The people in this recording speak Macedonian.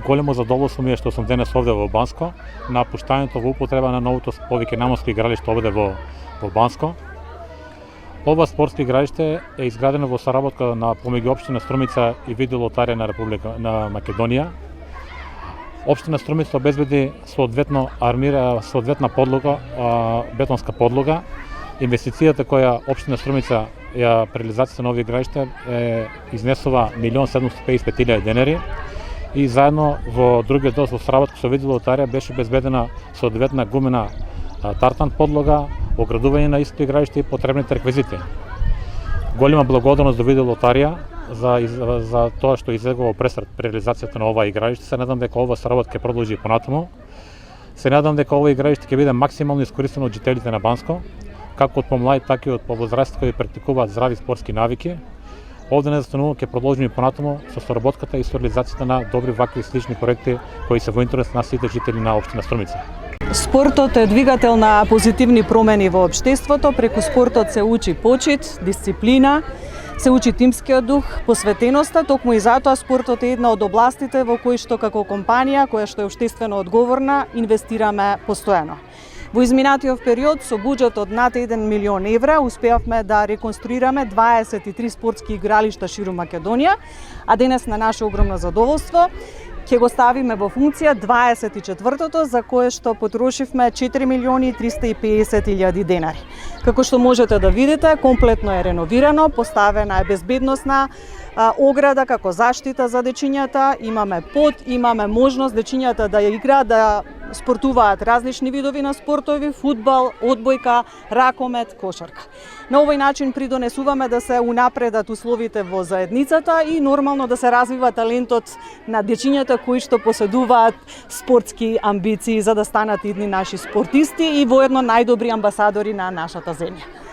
Големо задоволство ми е што сум денес овде во Банско на пуштањето во употреба на новото повеќе намонско игралиште овде во Банско. Ова спортско игралиште е изградено во соработка помеѓу општина Струмица и Видео лотарија на Република на Македонија. Општина Струмица обезбеди соодветна подлога, бетонска подлога. Инвестицијата која општина Струмица ја при реализацијата на овие игралиште изнесува 1.755.000 денари. И заедно во другиот дел во соработка со Видео лотарија беше обезбедена соодветна гумена тартан подлога, оградување на истото игралиште и потребните реквизити. Голема благодарност до Видео лотарија за тоа што излегува пресред при реализацијата на ова игралиште. Се надам дека ова соработка ќе продолжи понатаму. Се надам дека ова игралиште ќе биде максимално искористено од жителите на Банско, како од помлади, така и од повозрастни кои практикуваат здрави спортски навики. Овде не застанува, ќе продолжиме понатаму со соработката и со реализацијата на добри вакви слични проекти кои се во интерес на сите жители на општина Струмица. Спортот е двигател на позитивни промени во општеството. Преку спортот се учи почит, дисциплина, се учи тимскиот дух, посветеноста. Токму и затоа спортот е една од областите во кои што како компанија, која што е општествено одговорна, инвестираме постојано. Во изминатиот период со буџет од над 1 милион евра успеавме да реконструираме 23 спортски игралишта ширум Македонија, а денес на наше огромно задоволство ќе го ставиме во функција 24-тото, за кое што потрошивме 4.350.000 денари. Како што можете да видите, комплетно е реновирано, поставена е безбедносна ограда како заштита за дечињата, имаме под, имаме можност дечињата да ја играат, да спортуваат различни видови на спортови, фудбал, одбојка, ракомет, кошарка. На овој начин придонесуваме да се унапредат условите во заедницата и нормално да се развива талентот на дечињата кои што поседуваат спортски амбиции за да станат идни наши спортисти и воедно најдобри амбасадори на нашата земја.